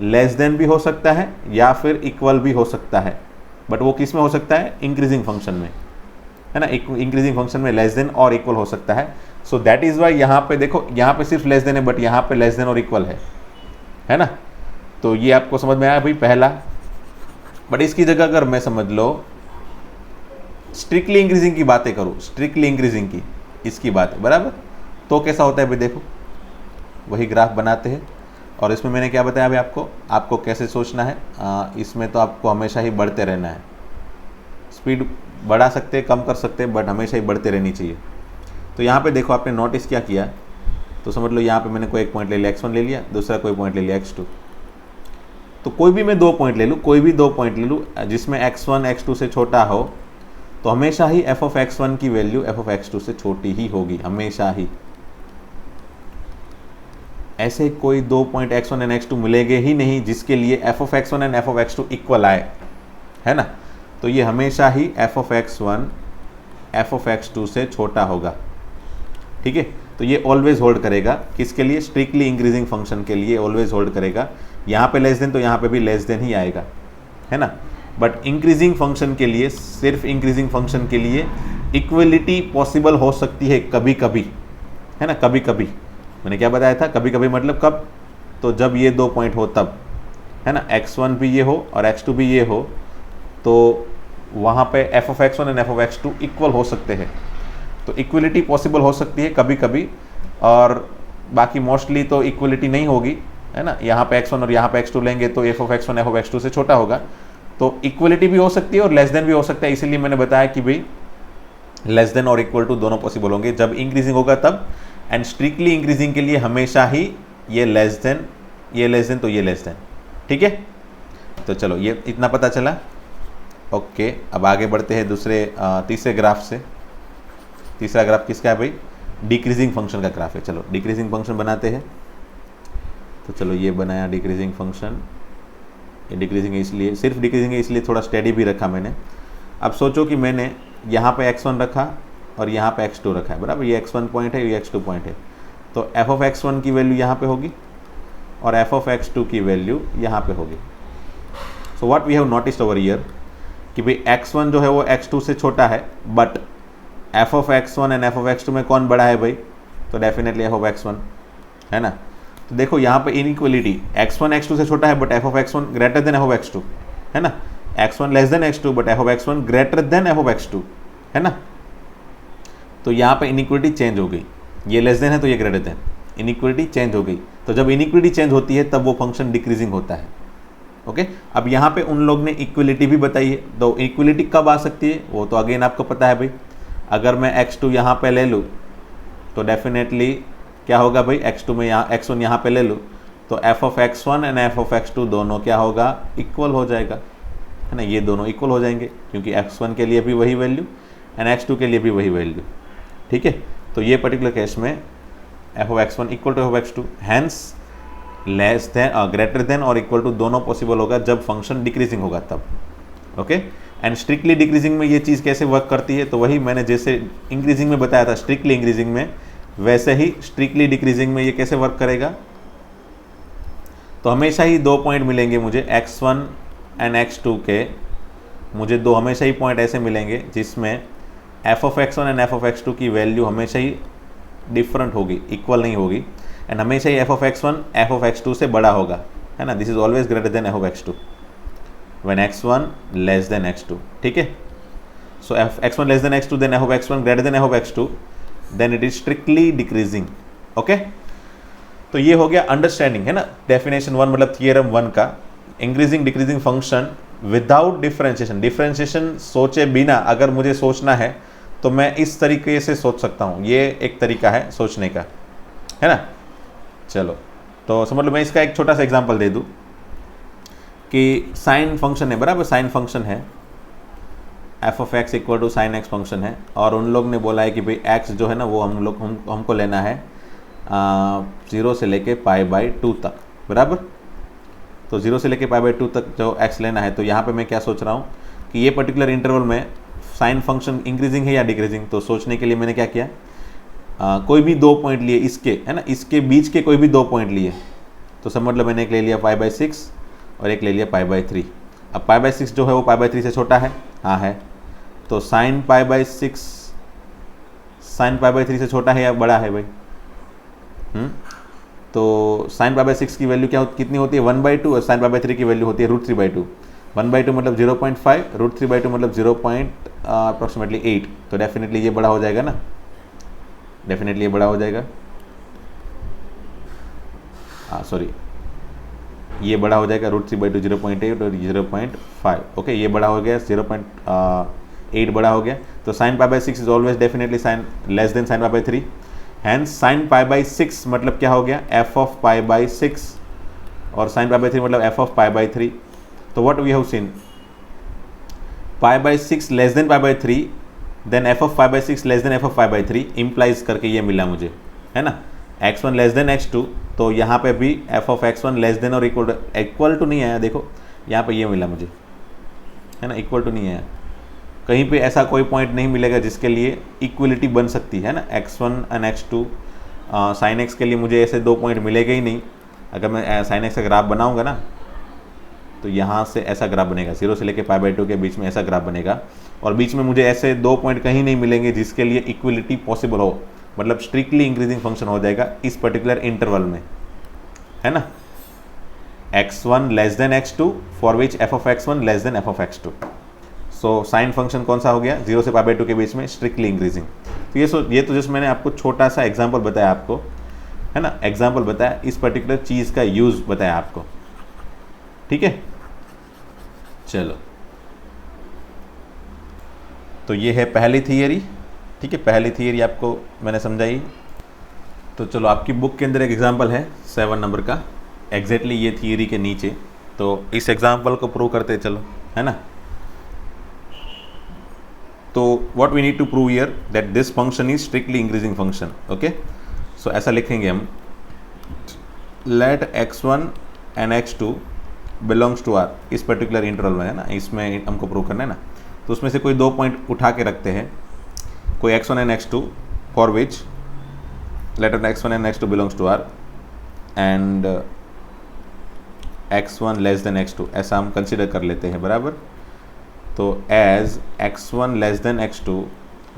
Speaker 1: लेस देन भी हो सकता है, या फिर इक्वल भी हो सकता है। बट वो किस में हो सकता है, इंक्रीजिंग फंक्शन में, है ना। इंक्रीजिंग फंक्शन में लेस देन और इक्वल हो सकता है। सो दैट इज वाई यहाँ पे देखो, यहाँ पे सिर्फ लेस देन है, बट यहाँ पे लेस देन और इक्वल है ना। तो ये आपको समझ में आया भाई पहला। बट इसकी जगह अगर मैं समझ लो स्ट्रिक्टली इंक्रीजिंग की बातें करूँ, स्ट्रिक्टली इंक्रीजिंग की इसकी बात है, बराबर, तो कैसा होता है भाई, देखो वही ग्राफ बनाते हैं। और इसमें मैंने क्या बताया अभी आपको कैसे सोचना है, इसमें तो आपको हमेशा ही बढ़ते रहना है, स्पीड बढ़ा सकते हैं, कम कर सकते हैं, बट हमेशा ही बढ़ते रहनी चाहिए। तो यहाँ पे देखो आपने नोटिस क्या किया, तो समझ लो यहाँ पे मैंने कोई एक पॉइंट ले लिया x1 ले लिया, दूसरा कोई पॉइंट ले लिया x2। तो कोई भी मैं 2 पॉइंट ले लूँ, कोई भी 2 पॉइंट ले लूँ जिसमें x1 x2 से छोटा हो, तो हमेशा ही f ऑफ x1 की वैल्यू f ऑफ x2 से छोटी ही होगी, हमेशा ही। ऐसे कोई 2 पॉइंट x1 एंड x2 मिलेंगे ही नहीं जिसके लिए f of x1 and f of x2 equal आए, है ना। तो ये हमेशा ही f of x1 F of X two से छोटा होगा। ठीक है, तो ये ऑलवेज होल्ड करेगा किसके लिए, स्ट्रिक्टली इंक्रीजिंग फंक्शन के लिए ऑलवेज होल्ड करेगा। यहाँ पे लेस देन तो यहाँ पे भी लेस देन ही आएगा, है ना। बट इंक्रीजिंग फंक्शन के लिए, सिर्फ इंक्रीजिंग फंक्शन के लिए इक्वलिटी पॉसिबल हो सकती है कभी कभी, है ना। कभी कभी मैंने क्या बताया था, कभी कभी मतलब कब, तो जब ये दो पॉइंट हो तब, है ना, x1 भी ये हो और x2 भी ये हो, तो वहाँ पे F of X one and F of X two equal हो सकते हैं। तो इक्वलिटी पॉसिबल हो सकती है कभी कभी, और बाकी मोस्टली तो इक्वलिटी नहीं होगी, है ना। यहाँ पे x1 और यहाँ पे x2 लेंगे तो F of x1 F of x2 से छोटा होगा, तो इक्वलिटी भी हो सकती है और लेस देन भी हो सकता है। इसीलिए मैंने बताया कि भाई लेस देन और इक्वल टू दोनों पॉसिबल होंगे जब इंक्रीजिंग होगा तब, एंड स्ट्रिक्टली इंक्रीजिंग के लिए हमेशा ही ये लेस देन, ये लेस देन तो ये लेस देन। ठीक है, तो चलो ये इतना पता चला। ओके, अब आगे बढ़ते हैं दूसरे तीसरे ग्राफ से। तीसरा ग्राफ किसका है भाई, डिक्रीजिंग फंक्शन का ग्राफ है। चलो डिक्रीजिंग फंक्शन बनाते हैं। तो चलो ये बनाया डिक्रीजिंग फंक्शन। ये डिक्रीजिंग है इसलिए, सिर्फ डिक्रीजिंग है इसलिए थोड़ा स्टेडी भी रखा मैंने। अब सोचो कि मैंने यहाँ पे x1 रखा और यहाँ पे x2 रखा है, बराबर। ये x1 पॉइंट है, ये x2 पॉइंट है, तो f ऑफ x1 की वैल्यू यहाँ पे होगी और f ऑफ x2 की वैल्यू यहाँ पे होगी। So what we have noticed over here कि भाई x1 जो है वो x2 से छोटा है, but f of x1 and f of x2 में कौन बड़ा है भाई, तो डेफिनेटली f ऑफ x1, है ना। तो देखो यहाँ पे इनइक्वलिटी, x1 x2 से छोटा है but f of x1 greater than f of x2, है ना। x1 less than x2 but f of x1 greater than f of x2, है ना। तो यहाँ पे इनइक्वलिटी चेंज हो गई, ये लेस देन है तो ये ग्रेटर देन, इनइक्वलिटी चेंज हो गई। तो जब इनइक्वलिटी चेंज होती है तब वो फंक्शन डिक्रीजिंग होता है। ओके, अब यहाँ पे उन लोग ने इक्वलिटी भी बताई है, तो इक्वलिटी कब आ सकती है वो तो अगेन आपको पता है भाई। अगर मैं x2 यहाँ पे ले लूँ तो डेफिनेटली क्या होगा भाई, x2 में यहाँ x1 यहाँ पे ले लूँ तो f of x1 and f of x2 दोनों क्या होगा, इक्वल हो जाएगा, है ना। ये दोनों इक्वल हो जाएंगे क्योंकि x1 के लिए भी वही वैल्यू एंड x2 के लिए भी वही वैल्यू। ठीक है, तो ये पर्टिकुलर केस में f of x1 equal to f of x2, hence less than greater than और इक्वल टू दोनों पॉसिबल होगा जब फंक्शन डिक्रीजिंग होगा तब। ओके, एंड स्ट्रिक्टली डिक्रीजिंग में ये चीज़ कैसे वर्क करती है, तो वही मैंने जैसे इंक्रीजिंग में बताया था स्ट्रिक्टली इंक्रीजिंग में, वैसे ही स्ट्रिक्टली डिक्रीजिंग में ये कैसे वर्क करेगा। तो हमेशा ही दो पॉइंट मिलेंगे मुझे x1 एंड x2 के, मुझे दो हमेशा ही पॉइंट ऐसे मिलेंगे जिसमें f of x1 and f of x2 की वैल्यू हमेशा ही डिफरेंट होगी, इक्वल नहीं होगी, एंड हमेशा ही f of x1 f of x2 से बड़ा होगा, है ना। This is always greater than f of x2 when x1 less than x2। ठीक है, so x1 less than x2 देन f of x1 greater than f of x2, then it is strictly decreasing. Okay, तो ये हो गया understanding, है ना। Definition 1 मतलब थियरम 1 का, increasing decreasing function without differentiation. Differentiation सोचे बिना अगर मुझे सोचना है तो मैं इस तरीके से सोच सकता हूँ, ये एक तरीका है सोचने का, है ना। चलो तो समझ लो, मैं इसका एक छोटा सा एग्जांपल दे दूँ कि साइन फंक्शन है, बराबर। साइन फंक्शन है, f of x equal to sine X function है, और उन लोग ने बोला है कि भाई x जो है ना वो हमको लेना है 0 से लेके π/2 तक, बराबर। तो 0 से लेके π/2 तक जो x लेना है, तो यहाँ पे मैं क्या सोच रहा हूँ कि ये पर्टिकुलर इंटरवल में साइन फंक्शन इंक्रीजिंग है या डिक्रीजिंग। तो सोचने के लिए मैंने क्या किया, कोई भी दो पॉइंट लिए इसके, है ना, इसके बीच के कोई भी दो पॉइंट लिए। तो समझ लो मैंने एक ले लिया π/6 और एक ले लिया π/3। अब π/6 जो है वो π/3 से छोटा है, हाँ है, तो साइन π/6 साइन π/3 से छोटा है या बड़ा है भाई। तो साइन π/6 की वैल्यू क्या कितनी होती है, 1/2, और साइन π/3 की वैल्यू होती है √3/2। 1/2 मतलब 0.5, √3/2 मतलब 0.8। तो डेफिनेटली ये बड़ा हो जाएगा ना, डेफिनेटली ये बड़ा हो जाएगा, सॉरी ये बड़ा हो जाएगा, √3/2 0.8 और 0.5। ओके, ये बड़ा हो गया, 0.8 बड़ा हो गया। तो sine π/6 is always definitely sine less than sine π/3, hence sine π/6 मतलब क्या हो गया, f ऑफ π/6, और साइन π/3 मतलब f ऑफ π/3। तो what we have seen, π/6 less than π/3 then f of π/6 less than f of π/3 implies करके ये मिला मुझे, है ना। x1 लेस देन x2, तो यहाँ पे भी f of x1 less than और इक्वल टू नहीं आया, देखो यहाँ पे ये मिला मुझे, है ना, इक्वल टू नहीं आया, कहीं पे ऐसा कोई पॉइंट नहीं मिलेगा जिसके लिए इक्वलिटी बन सकती है ना, x1 and x2 sine x के लिए मुझे ऐसे 2 पॉइंट मिलेगा ही नहीं। अगर मैं साइन एक्स का ग्राफ बनाऊंगा ना तो यहाँ से ऐसा ग्राफ बनेगा, 0 से लेके π/2 के बीच में ऐसा ग्राफ बनेगा, और बीच में मुझे ऐसे 2 पॉइंट कहीं नहीं मिलेंगे जिसके लिए इक्वलिटी पॉसिबल हो, मतलब स्ट्रिक्टली इंक्रीजिंग फंक्शन हो जाएगा इस पर्टिकुलर इंटरवल में, है ना। x1 less than x2 for which f(x1) less than f(x2). So sine function कौन सा हो गया, 0 से π/2 के बीच में स्ट्रिक्टली इंक्रीजिंग। तो ये तो जस्ट मैंने आपको छोटा सा एग्जाम्पल बताया आपको, है ना, एग्जाम्पल बताया, इस पर्टिकुलर चीज़ का यूज़ बताया आपको, ठीक है। चलो, तो ये है पहली थियरी, ठीक है, पहली थियरी आपको मैंने समझाई। तो चलो, आपकी बुक के अंदर एक एग्जाम्पल है 7 नंबर का, एग्जैक्टली ये थियरी के नीचे, तो इस एग्जाम्पल को प्रूव करते चलो, है ना। तो what we need to prove here that this function is strictly increasing function, okay. So ऐसा लिखेंगे हम, let x1 and x2 belongs to R, इस पर्टिकुलर इंटरवल में, है ना, इसमें हमको प्रूव करना है ना। तो उसमें से कोई 2 पॉइंट उठा के रखते हैं, कोई x1 and x2 for which let x1 and x2 belongs to R and x1 less than x2, ऐसा हम कंसिडर कर लेते हैं, बराबर। तो as x1 less than x2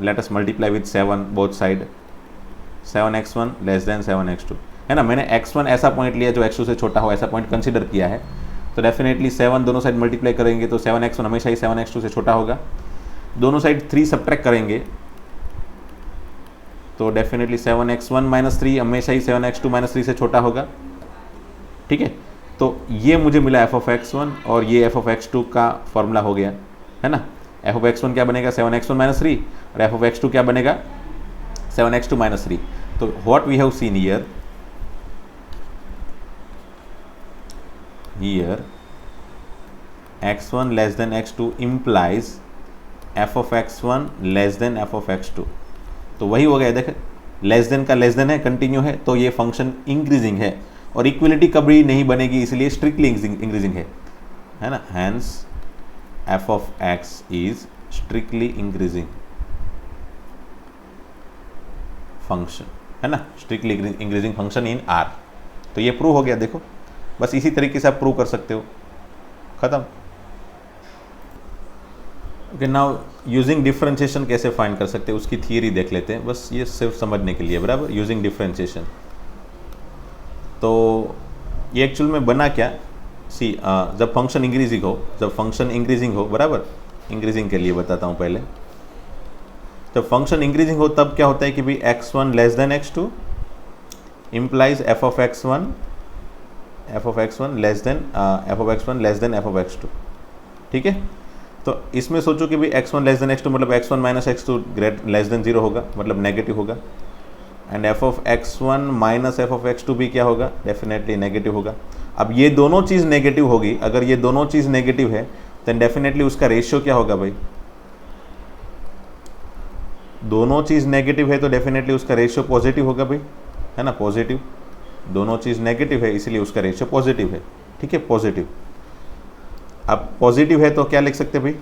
Speaker 1: let us multiply with 7 both side, 7x1 less than 7x2, है ना। मैंने x1 ऐसा पॉइंट लिया जो x2 से छोटा हो, ऐसा पॉइंट कंसिडर किया है, तो डेफिनेटली 7 दोनों साइड मल्टीप्लाई करेंगे तो 7x1 हमेशा ही 7x2 से छोटा होगा। दोनों साइड 3 सब्ट्रैक्ट करेंगे तो डेफिनेटली 7x1 माइनस 3 हमेशा ही 7x2 माइनस 3 से छोटा होगा, ठीक है। तो ये मुझे मिला f(x1) और ये f(x2) का फॉर्मूला हो गया, है ना। f(x1) क्या बनेगा, 7x1 माइनस 3, और f(x2) क्या बनेगा, 7x2 माइनस 3। तो what we have seen here, x1 less than x2 implies f(x1) less than f(x2). तो वही हो गया, देख, लेस देन का लेस देन है, कंटिन्यू है, तो ये फंक्शन इंक्रीजिंग है, और इक्वलिटी कभी नहीं बनेगी, इसलिए स्ट्रिक्टली इंक्रीजिंग है ना। Hence f(x) is strictly increasing function, है ना, strictly increasing function in R। तो ये प्रूव हो गया, देखो, बस इसी तरीके से आप प्रूव कर सकते हो, खत्म। ओके, नाउ यूजिंग डिफरेंशिएशन कैसे फाइंड कर सकते हैं उसकी थियरी देख लेते हैं, बस ये सिर्फ समझने के लिए, बराबर। यूजिंग डिफरेंशिएशन, तो ये एक्चुअल में बना क्या, सी, जब फंक्शन इंक्रीजिंग हो, बराबर, इंक्रीजिंग के लिए बताता हूँ पहले। जब फंक्शन इंक्रीजिंग हो तब क्या होता है कि भाई x1 less than x2 implies f(x1) less than f(x2), ठीक है। तो इसमें सोचो कि भाई x1 लेस देन x2 मतलब x1 minus x2 less than 0 होगा, मतलब नेगेटिव होगा, एंड f(x1) माइनस f(x2) भी क्या होगा, डेफिनेटली नेगेटिव होगा। अब ये दोनों चीज़ नेगेटिव होगी, अगर ये दोनों चीज़ नेगेटिव है तो डेफिनेटली उसका रेशियो क्या होगा भाई, दोनों चीज़ नेगेटिव है तो डेफिनेटली उसका रेशियो पॉजिटिव होगा भाई, है ना, पॉजिटिव। दोनों चीज़ नेगेटिव है इसलिए उसका रेशियो पॉजिटिव है, ठीक है, पॉजिटिव। अब पॉजिटिव है तो क्या लिख सकते हैं भाई,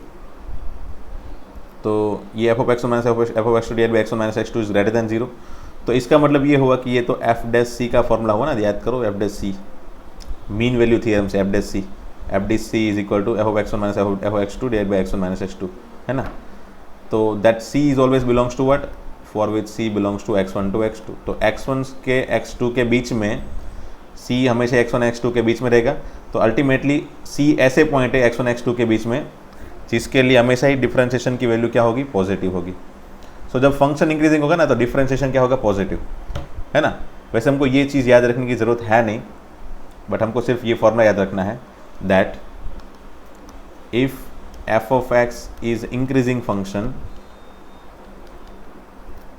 Speaker 1: तो ये f(x1 minus f(x2) divide by x1 minus x2 is greater than 0। तो इसका मतलब ये हुआ कि ये तो f' का फॉर्मूला हुआ ना, याद करो, f' मीन वैल्यू थ्योरम से f' is equal to f(x1 minus f(x2) divide by x1 minus x2, है ना। तो that c is always belongs to what, for which c belongs to x1 to x2। तो x1 के x2 के बीच में c हमेशा x1 x2 के बीच में रहेगा, तो अल्टीमेटली c ऐसे पॉइंट है x1 x2 के बीच में जिसके लिए हमेशा ही डिफरेंशिएशन की वैल्यू क्या होगी, पॉजिटिव होगी। सो जब फंक्शन इंक्रीजिंग होगा ना तो डिफरेंशिएशन क्या होगा, पॉजिटिव, है ना। वैसे हमको ये चीज़ याद रखने की ज़रूरत है नहीं, बट हमको सिर्फ ये फॉर्मूला याद रखना है, that if f(x) is increasing function,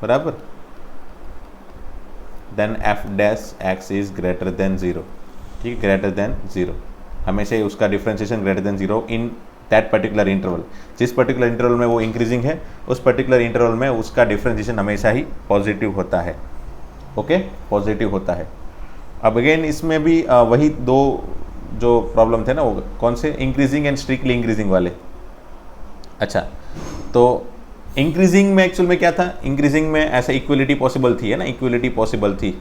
Speaker 1: बराबर, then f'(x) is greater than 0, ठीक है, ग्रेटर देन 0, हमेशा ही उसका differentiation greater than 0 in that particular interval. जिस पर्टिकुलर इंटरवल में वो इंक्रीजिंग है उस पर्टिकुलर इंटरवल में उसका डिफरेंशिएशन हमेशा ही पॉजिटिव होता है, ओके, पॉजिटिव होता है। अब अगेन इसमें भी वही दो जो प्रॉब्लम थे ना, वो कौन से, इंक्रीजिंग एंड स्ट्रिक्टली इंक्रीजिंग वाले। अच्छा, तो इंक्रीजिंग में एक्चुअल में क्या था, इंक्रीजिंग में ऐसे इक्वलिटी पॉसिबल थी, है ना, इक्वलिटी पॉसिबल थी,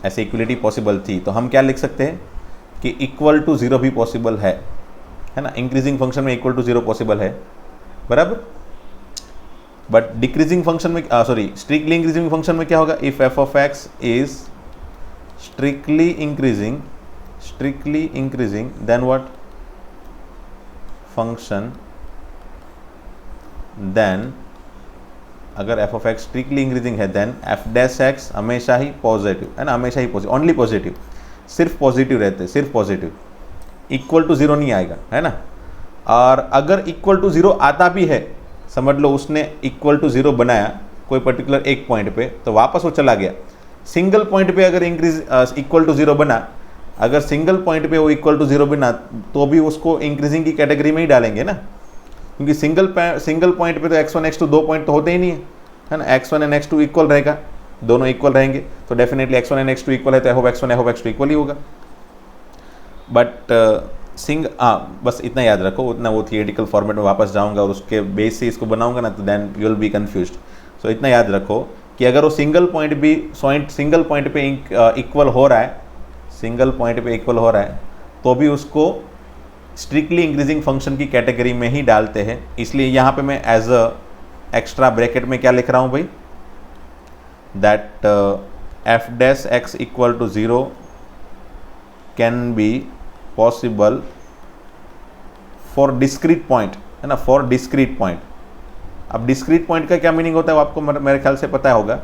Speaker 1: ऐसे इक्वलिटी पॉसिबल थी, तो हम क्या लिख सकते हैं कि इक्वल टू ज़ीरो भी पॉसिबल है ना, इंक्रीजिंग फंक्शन में इक्वल टू ज़ीरो पॉसिबल है, बराबर। बट डिक्रीजिंग फंक्शन में सॉरी स्ट्रिक्टली इंक्रीजिंग फंक्शन में क्या होगा, if F of x is strictly increasing then what, function then अगर F of X strictly increasing है देन एफ डैश एक्स हमेशा ही पॉजिटिव, है ना, हमेशा ही पॉजिटिव, ओनली पॉजिटिव, सिर्फ पॉजिटिव रहते हैं, सिर्फ पॉजिटिव, इक्वल टू ज़ीरो नहीं आएगा, है ना। और अगर इक्वल टू ज़ीरो आता भी है, समझ लो उसने इक्वल टू ज़ीरो बनाया कोई पर्टिकुलर एक पॉइंट पे, तो वापस वो चला गया, सिंगल पॉइंट पे अगर इंक्रीज इक्वल टू ज़ीरो बना, अगर सिंगल पॉइंट पे वो इक्वल टू ज़ीरो बना तो भी उसको इंक्रीजिंग की कैटेगरी में ही डालेंगे ना, क्योंकि सिंगल पॉइंट पे तो x1 x2 दो पॉइंट तो होते ही नहीं है ना, x1 एंड x2 इक्वल रहेगा, दोनों इक्वल रहेंगे, तो definitely x1 and x2 equal है तो f of x1 इक्वल ही होगा। बट बस इतना याद रखो, उतना वो थियोरेटिकल फॉर्मेट में वापस जाऊंगा और उसके बेस से इसको बनाऊंगा ना, तो then you will be confused. So इतना याद रखो कि अगर वो सिंगल पॉइंट पे इक्वल हो रहा है, सिंगल पॉइंट पे इक्वल हो रहा है, तो भी उसको स्ट्रिक्टली इंक्रीजिंग फंक्शन की कैटेगरी में ही डालते हैं। इसलिए यहाँ पे मैं एज अ एक्स्ट्रा ब्रैकेट में क्या लिख रहा हूँ भाई, that F dash x equal to zero can be possible for discrete point, है ना, फॉर डिस्क्रीट पॉइंट। अब डिस्क्रीट पॉइंट का क्या मीनिंग होता है वो आपको मेरे ख्याल से पता होगा,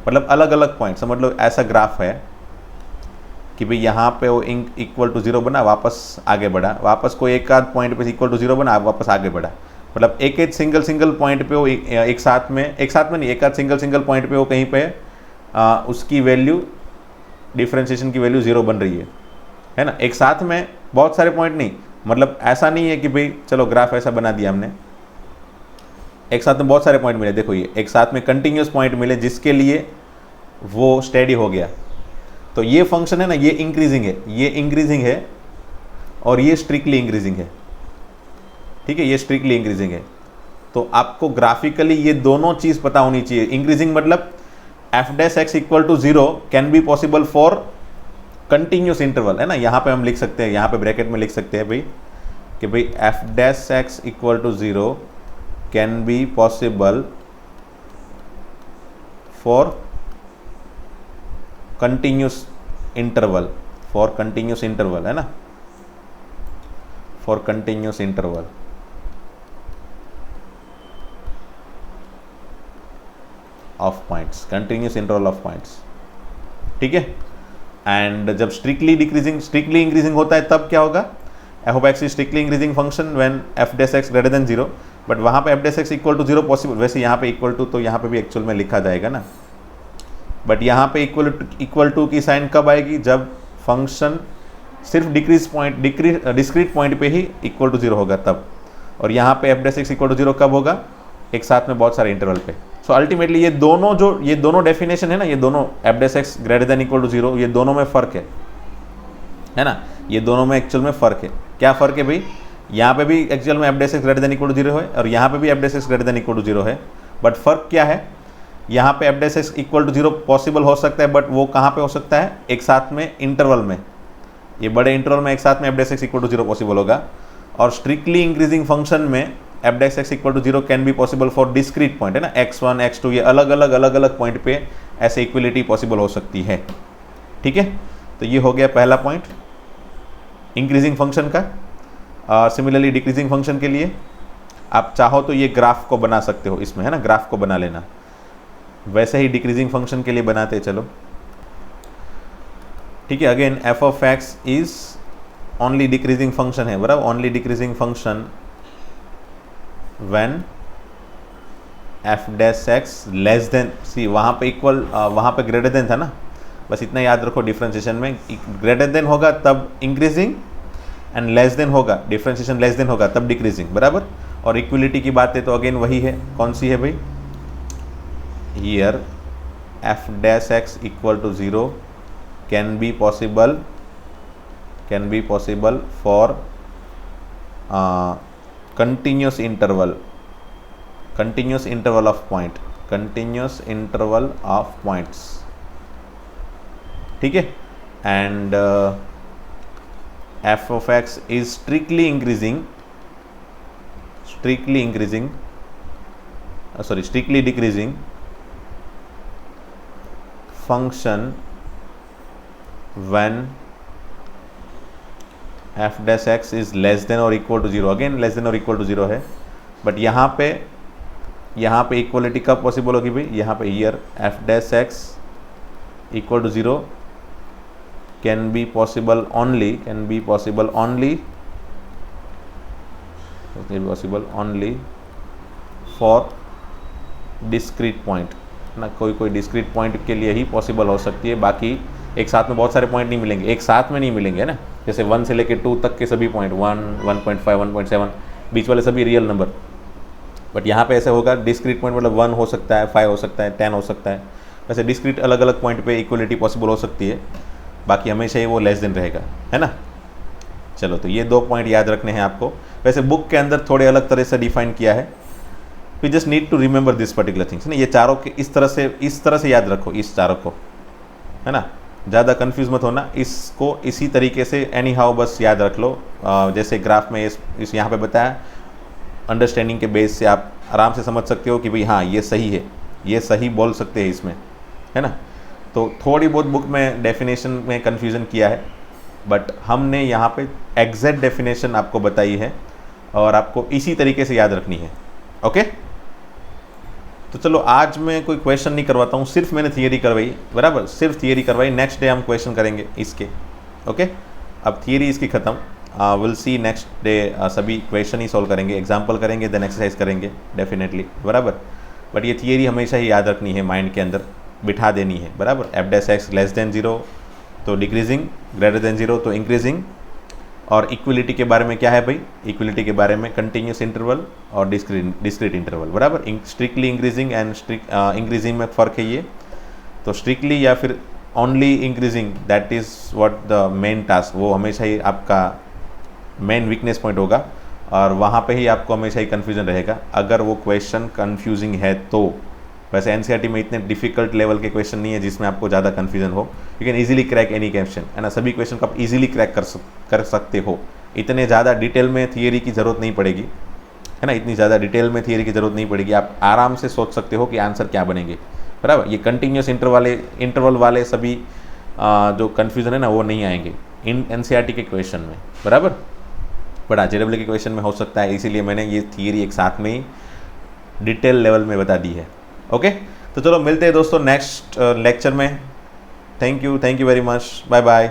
Speaker 1: मतलब अलग अलग पॉइंट, समझ लो ऐसा ग्राफ है कि भाई यहाँ पे वो इक्वल टू ज़ीरो बना, वापस आगे बढ़ा, वापस कोई एक आध पॉइंट पे इक्वल टू ज़ीरो बना, वापस आगे बढ़ा, मतलब एक सिंगल पॉइंट पे वो एक साथ में नहीं, एक आध सिंगल पॉइंट पे वो कहीं पे उसकी वैल्यू, डिफ्रेंशिएशन की वैल्यू ज़ीरो बन रही है ना, एक साथ में बहुत सारे पॉइंट नहीं, मतलब ऐसा नहीं है कि भाई चलो ग्राफ ऐसा बना दिया हमने, एक साथ में बहुत सारे पॉइंट मिले, देखो ये एक साथ में कंटिन्यूस पॉइंट मिले जिसके लिए वो स्टेडी हो गया, तो ये फंक्शन है ना, ये इंक्रीजिंग है और ये स्ट्रिक्टली इंक्रीजिंग है, ठीक है, ये स्ट्रिक्टली इंक्रीजिंग है। तो आपको ग्राफिकली ये दोनों चीज़ पता होनी चाहिए। इंक्रीजिंग मतलब F dash x equal to zero can be possible for continuous interval, है ना, यहाँ पे हम लिख सकते हैं, यहाँ पे ब्रैकेट में लिख सकते हैं भाई कि भाई f dash x equal to zero can be possible for continuous interval, है ना, for continuous interval of points, continuous interval of points, ठीक है। एंड जब स्ट्रिक्टली इंक्रीजिंग होता है तब क्या होगा, f of x is strictly increasing function when F dash x greater than zero, but वहाँ पे f dash x equal to zero possible, वैसे यहाँ पे इक्वल टू तो यहाँ पे भी एक्चुअल में लिखा जाएगा ना, बट यहाँ पे इक्वल टू की साइन कब आएगी, जब फंक्शन सिर्फ डिस्क्रीट पॉइंट पे ही इक्वल टू जीरो होगा तब, और यहाँ पे f dash x equal to zero कब होगा, एक साथ में बहुत सारे इंटरवल पे। सो अल्टीमेटली ये दोनों डेफिनेशन है ना, ये दोनों f dash x greater than equal to zero, ये दोनों में फ़र्क है ना, ये दोनों में एक्चुअल में फ़र्क है। क्या फ़र्क है भाई, यहाँ पे भी एक्चुअल में f dash x greater than equal to zero है और यहाँ पे भी f dash x greater than equal to zero है, बट फ़र्क क्या है, यहाँ पे f dash x equal to zero possible हो सकता है, बट वो कहाँ पे हो सकता है, एक साथ में इंटरवल में, ये बड़े इंटरवल में एक साथ में f dash x equal to zero possible होगा, और स्ट्रिक्टली इंक्रीजिंग फंक्शन में f dash x equal to zero can be possible for discrete point, है ना, x1 x2 ये अलग अलग पॉइंट पे ऐसे इक्वलिटी पॉसिबल हो सकती है, ठीक है। तो ये हो गया पहला पॉइंट इंक्रीजिंग फंक्शन का। सिमिलरली डिक्रीजिंग फंक्शन के लिए आप चाहो तो ये ग्राफ को बना सकते हो इसमें, है ना, ग्राफ को बना लेना, वैसे ही डिक्रीजिंग फंक्शन के लिए बनाते चलो, ठीक है। Again F of x is only decreasing function है, बराबर, only decreasing function when F dash X less than, see वहाँ पे इक्वल, वहाँ पे ग्रेटर देन था ना, बस इतना याद रखो, डिफ्रेंशिएशन में ग्रेटर देन होगा तब इंक्रीजिंग एंड लेस देन होगा, डिफ्रेंशिएशन लेस देन होगा तब डिक्रीजिंग, बराबर। और इक्वलिटी की बात है तो अगेन वही है, कौन सी है भाई, here F dash x equal to zero can be possible for continuous interval continuous interval of point, continuous interval of points, ठीक है। And F of x is strictly decreasing function when F dash X is less than और equal to zero. Again less than और equal to zero है, but यहाँ पे equality कब possible होगी भाई, यहाँ पे here F dash x equal to zero can be possible only for discrete point ना, कोई डिस्क्रीट पॉइंट के लिए ही पॉसिबल हो सकती है, बाकी एक साथ में बहुत सारे पॉइंट नहीं मिलेंगे, एक साथ में नहीं मिलेंगे ना। जैसे 1 से लेके 2 तक के सभी पॉइंट 1, 1.5, 1.7 बीच वाले सभी रियल नंबर, बट यहाँ पे ऐसे होगा डिस्क्रीट पॉइंट मतलब 1 हो सकता है, 5 हो सकता है, 10 हो सकता है। वैसे डिस्क्रीट अलग अलग पॉइंट पे इक्वलिटी पॉसिबल हो सकती है, बाकी हमेशा ही वो लेस देन रहेगा, है ना। चलो तो ये 2 पॉइंट याद रखने हैं आपको। वैसे बुक के अंदर थोड़े अलग तरह से डिफाइन किया है, we just need to remember this particular things ना। ये चारों के इस तरह से याद रखो, इस चारों को, है ना। ज़्यादा कंफ्यूज मत होना, इसको इसी तरीके से एनी हाउ बस याद रख लो। जैसे ग्राफ में इस यहाँ पे बताया, अंडरस्टैंडिंग के बेस से आप आराम से समझ सकते हो कि भाई हाँ ये सही है, ये सही बोल सकते हैं इसमें, है ना। तो थोड़ी बहुत बुक में डेफिनेशन में कन्फ्यूज़न किया है, बट हमने यहाँ पे एग्जैक्ट डेफिनेशन आपको बताई है और आपको इसी तरीके से याद रखनी है। ओके, तो चलो आज मैं कोई क्वेश्चन नहीं करवाता हूँ, सिर्फ मैंने थियरी करवाई, बराबर, सिर्फ थियरी करवाई। नेक्स्ट डे हम क्वेश्चन करेंगे इसके। ओके, अब थियरी इसकी ख़त्म, विल सी नेक्स्ट डे सभी क्वेश्चन ही सॉल्व करेंगे, एग्जाम्पल करेंगे, देन एक्सरसाइज करेंगे डेफिनेटली, बराबर। बट ये थियरी हमेशा ही याद रखनी है, माइंड के अंदर बिठा देनी है, बराबर। F dash X less than zero तो डिक्रीजिंग, ग्रेटर देन जीरो तो इंक्रीजिंग। और इक्वलिटी के बारे में क्या है भाई, इक्वलिटी के बारे में कंटिन्यूस इंटरवल और डिस्क्रीट इंटरवल, बराबर। स्ट्रिक्टली इंक्रीजिंग एंड इंक्रीजिंग में फ़र्क है ये। तो स्ट्रिक्टली या फिर only increasing, that is what the main task, वो हमेशा ही आपका मेन वीकनेस पॉइंट होगा, और वहाँ पे ही आपको हमेशा ही कन्फ्यूजन रहेगा अगर वो क्वेश्चन कन्फ्यूजिंग है तो। वैसे एनसीईआरटी में इतने डिफिकल्ट लेवल के क्वेश्चन नहीं है जिसमें आपको ज़्यादा कन्फ्यूजन हो, you can easily crack any question, है ना। सभी क्वेश्चन को आप ईजिली क्रैक कर सकते हो, इतने ज़्यादा डिटेल में थियरी की ज़रूरत नहीं पड़ेगी, है ना। इतनी ज़्यादा डिटेल में थियरी की ज़रूरत नहीं पड़ेगी, आप आराम से सोच सकते हो कि आंसर क्या बनेंगे, बराबर। ये कंटिन्यूस इंटरवल वाले सभी जो कन्फ्यूज़न है ना वो नहीं आएंगे इन एनसीईआरटी के क्वेश्चन में, बराबर। बट जेडब्ल्यू के क्वेश्चन में हो सकता है, इसीलिए मैंने ये थियरी एक साथ में ही डिटेल लेवल में बता दी है। ओके, तो चलो मिलते हैं दोस्तों नेक्स्ट लेक्चर में। Thank you very much, bye bye.